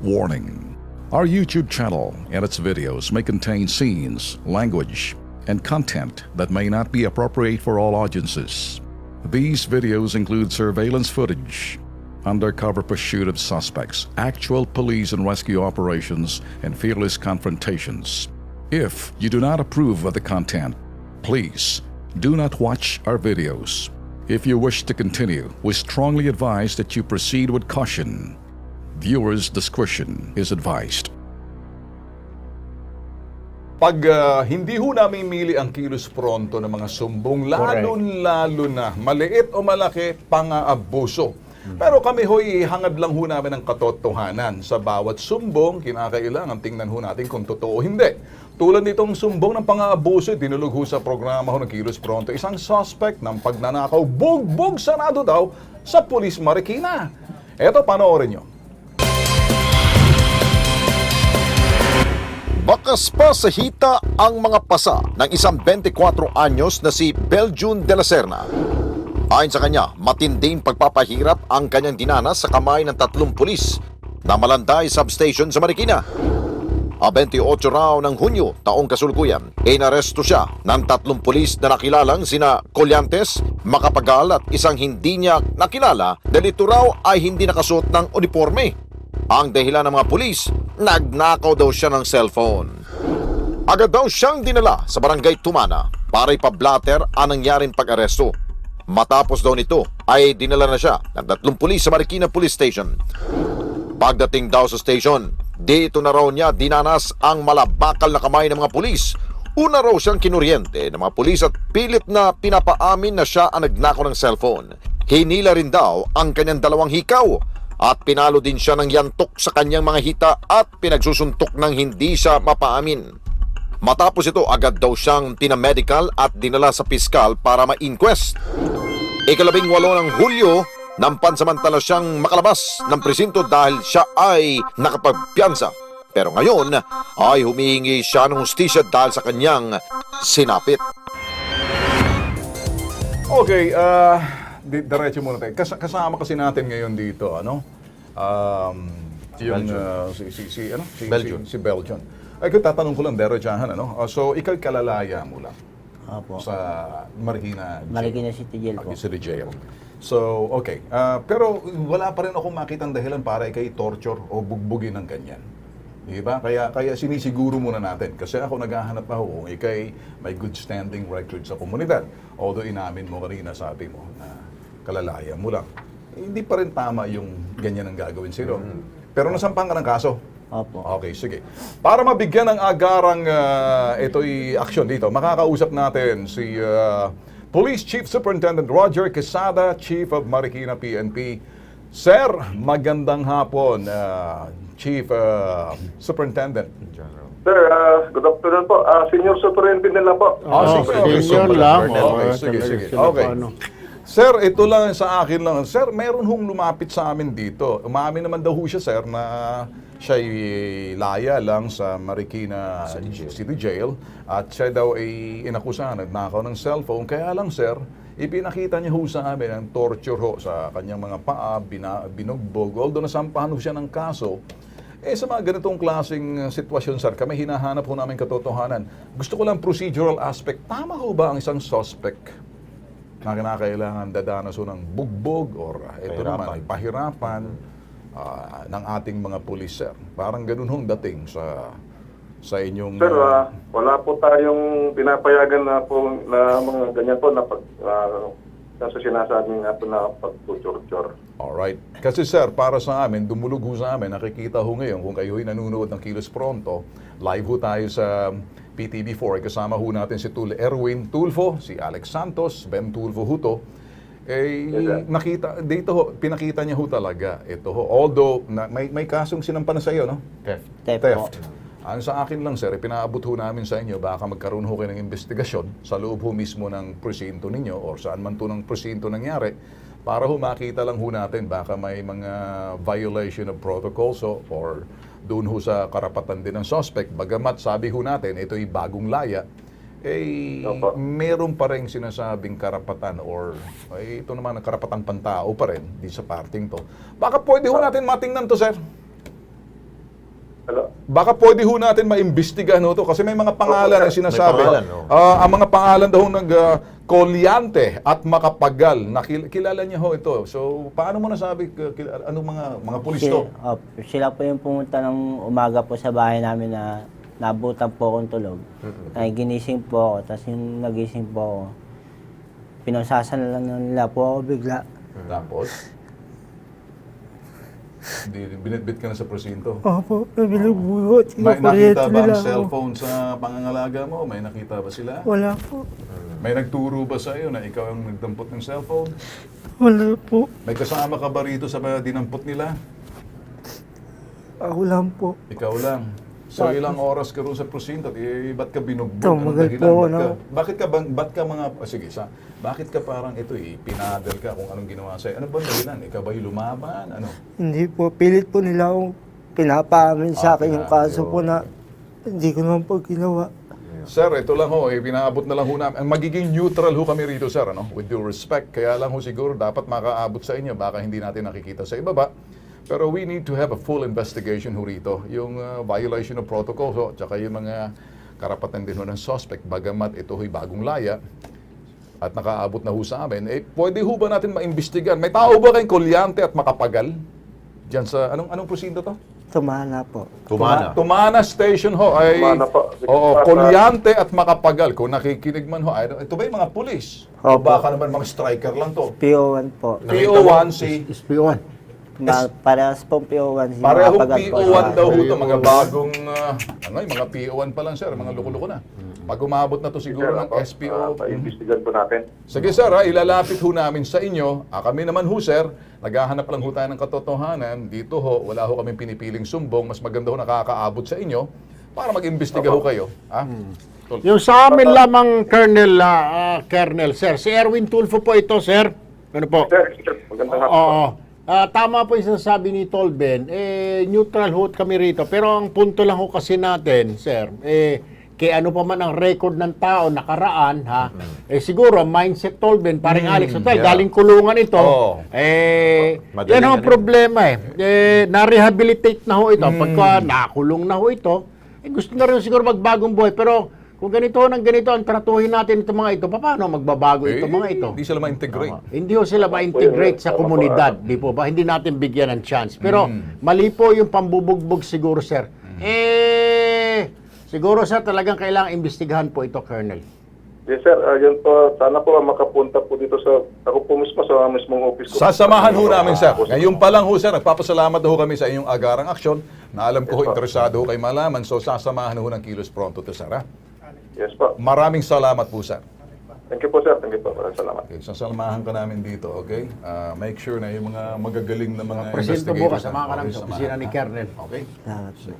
Warning: our YouTube channel and its videos may contain scenes, language, and content that may not be appropriate for all audiences. These videos include surveillance footage, undercover pursuit of suspects, actual police and rescue operations, and fearless confrontations. If you do not approve of the content, please do not watch our videos. If you wish to continue, we strongly advise that you proceed with caution. Viewers' discretion is advised. Pag hindi ho namin mili ang kilos pronto ng mga sumbong, lalo na maliit o malaki, pang-aabuso. Pero kami ho'y hangad lang ho namin ang katotohanan. Sa bawat sumbong, kinakailangan tingnan ho natin kung totoo o hindi. Tulad nitong sumbong ng pang-aabuso, dinulog ho sa programa ho ng Kilos Pronto, isang suspect ng pagnanakaw, bugbog sarado daw sa Pulis Marikina. Eto, panoorin nyo. Bakas pa sa hita ang mga pasa ng isang 24 anyos na si Beljun de la Serna. Ayon sa kanya, matinding pagpapahirap ang kanyang dinanas sa kamay ng 3 pulis na Malanday Substation sa Marikina. A 28 raw ng Hunyo taong kasulukuyan, inaresto siya ng 3 pulis na nakilalang sina Collantes, Macapagal at isang hindi niya nakilala dahil ito raw ay hindi nakasuot ng uniforme. Ang dahilan ng mga pulis, nagnakaw daw siya ng cellphone. Agad daw siyang dinala sa barangay Tumana para ipablatter ang nangyaring pag-aresto. Matapos daw nito ay dinala na siya ng 3 pulis sa Marikina Police Station. Pagdating daw sa station, dito na raw niya dinanas ang malabakal na kamay ng mga pulis. Una raw siyang kinuryente ng mga pulis at pilit na pinapaamin na siya ang nagnakaw ng cellphone. Hinila rin daw ang kanyang 2 hikaw at pinalo din siya ng yantok sa kanyang mga hita at pinagsusuntok ng hindi siya mapaamin. Matapos ito, agad daw siyang pinamedical at dinala sa piskal para ma-inquest. 18 ng Hulyo, nang pansamantala siyang makalabas ng presinto dahil siya ay nakapagpiyansa. Pero ngayon ay humihingi siya ng hustisya dahil sa kanyang sinapit. Okay, diretso muna tayo. Kasama kasi natin ngayon dito, ano? Beljun. Si Beljun. Ay, kung tatanong ko lang, diretsahan, ano? So, ikaw kalalaya mo lang. Opo. Sa Marikina Marikina City Jail po. City Jail. So, okay. Pero wala pa rin akong makitang dahilan para ikay torture o bugbugin ng ganyan. Diba? Kaya sinisiguro muna natin. Kasi ako naghahanap na kung ikay may good standing record sa komunidad. Although inamin mo kanina, sabi mo na kalalaya mo lang. Hindi pa rin tama yung ganyan ang gagawin sa'yo. Pero nasampang ka ng kaso. Opo. Okay, sige. Para mabigyan ng agarang ito'y aksyon dito, makakausap natin si Police Chief Superintendent Roger Quesada, Chief of Marikina PNP. Sir, magandang hapon, Chief Superintendent. Sir, good afternoon po. Senior Superintendent lang po. Senior lang. Okay, sige. Okay. Sir, ito lang sa akin lang. Sir, meron hong lumapit sa amin dito. Umamin naman daw siya, sir, na siya'y laya lang sa Marikina City Jail at siya daw ay inakusahan, nagnakaw ng cellphone. Kaya lang, sir, ipinakita niya ho sa amin ang torture ho sa kanyang mga paa, binugbog. Although nasampahan ho siya ng kaso, sa mga ganitong klaseng sitwasyon, sir, kami hinahanap ho namin katotohanan. Gusto ko lang procedural aspect. Tama ho ba ang isang suspect na kinakailangan dadanas ho ng bugbog or ito naman ay pahirapan ng ating mga pulis, sir? Parang ganun hong dating sa inyong... Sir, wala po tayong pinapayagan na po na mga ganyan po na sa sinasabi nga po na pag-torture. Alright. Kasi sir, para sa amin, dumulog ho sa amin, nakikita ho ngayon kung kayo'y nanonood ng Kilos Pronto, live ho tayo sa PTV4, kasama ho natin si Erwin Tulfo, si Alex Santos, Ben Tulfo Huto. Yes, Nakita dito ho, pinakita niya ho talaga ito ho. Although may kasong sinampan na sa iyo, no? Theft. Ang sa akin lang, sir, pinaabot ho namin sa inyo, baka magkaroon ho kayo ng investigasyon sa loob ho mismo ng presinto ninyo or saan man to ng presinto nangyari para ho makita lang ho natin baka may mga violation of protocols or doon ho sa karapatan din ng suspect. Bagamat sabi ho natin, ito'y bagong laya, meron pa rin sinasabing karapatan or ito naman ang karapatang pantao pa rin di sa parting to. Baka pwede ho natin matingnan to, sir. Hello? Baka pwede ho natin maimbestigahan ho to kasi may mga pangalan na sinasabi. May pangalan, no? Ang mga pangalan daw Kolyante at Makapagal. Kilala niya ho ito. So, paano mo nasabi, anong mga pulis to? Sila po yung pumunta ng umaga po sa bahay namin na nabutan po akong tulog. Ay, ginising po ako, tapos yung nagising po ako, pinasasan lang nila po ako bigla. Tapos, binitbit ka na sa presinto. Opo, nabinubugot. May nakita ba ang cellphone sa pangangalaga mo? May nakita ba sila? Wala po. May nagturo ba sa iyo na ikaw ang nagdampot ng cellphone? Wala po. May kasama ka ba rito sa mga dinampot nila? Ako lang po. Ikaw lang. So ilang oras ka rin sa presinto at ba't ka binugbog? Tumagal po ako na. Bakit ka parang pinadal ka kung anong ginawa sa'yo? Ano bang dahilan? Ikaw ba yung lumaban? Ano? Hindi po. Pilit po nila akong pinapaamin sa akin yung kaso pinapaamin. po na hindi ko naman po ginawa. Sir, ito lang ho, pinaabot na lang ho namin. Magiging neutral ho kami rito, sir, ano? With due respect. Kaya lang ho siguro dapat makaabot sa inyo. Baka hindi natin nakikita sa ibaba. Pero we need to have a full investigation ho rito. Yung violation of protocol ho, tsaka yung mga karapatan din ho ng suspect. Bagamat ito ho'y bagong laya at nakaabot na ho sa amin, pwede ho ba natin maimbestigan? May tao ba kayong Kolyante at Makapagal? Diyan sa, anong presinto to? Tumana po. Tumana Station ho ay Tumana po. Kolyante at Makapagal. Kung nakikinig man ho, ito ba yung mga pulis? O Opo. baka naman mga striker lang to? PO1 po. PO1 si... SPO1. Parehas pong PO1. Parehong Makapagal po PO1 sa- daw ho ito. Mga bagong... yung mga PO1 pa lang sir. Mga loko-loko na. Pag umabot na to siguro ng SPO... Pa-investigan po natin. Sige sir, ilalapit ho namin sa inyo. Kami naman ho sir, naghahanap lang ho tayo ng katotohanan. Dito ho, wala ho kaming pinipiling sumbong. Mas maganda ho nakakaabot sa inyo para mag-imbestiga ho kayo. Ha? Tol. Yung sa amin lamang, Colonel, sir. Si Erwin Tulfo po ito, sir. Ano po? Sir, magandang hapon po. Oo. Tama po yung sinasabi ni Tolben. Neutral ho kami rito. Pero ang punto lang ho kasi natin, sir, kaya ano pa man ang record ng tao nakaraan, ha? Siguro, mindset Tolben, paring Alex Hotel, galing kulungan ito. Oo. Yan ho ang problema na-rehabilitate na ho ito. Pagka nakulong na ho ito, gusto na rin siguro magbagong buhay. Pero kung ganito ng ganito ang tratuhin natin itong mga ito, paano magbabago itong mga ito? Hindi sila ma-integrate. Hindi ho sila ma-integrate sa komunidad, di po ba? Hindi natin bigyan ng chance. Pero mali po yung pambubugbog siguro, sir. Siguro, sir, talagang kailangan imbestigahan po ito, Colonel. Yes, sir. Yun po. Sana po makapunta po dito sa... Ako po mismo sa mismong office ko. Sasamahan ho namin, sir. Ngayon pa lang ho, sir, nagpapasalamat ho kami sa inyong agarang aksyon na alam ko ho, interesado ho kayo malaman. So, sasamahan ho ng Kilos Pronto to, sir. Ha? Yes po. Maraming salamat po, sir. Thank you po, sir. Thank you po. Maraming salamat. Okay, sasamahan ka namin dito, okay? Make sure na yung mga magagaling na mga Presinto investigators bukas, samahan ka namin sa samahan. opisina ni Colonel. Okay? Salamat po.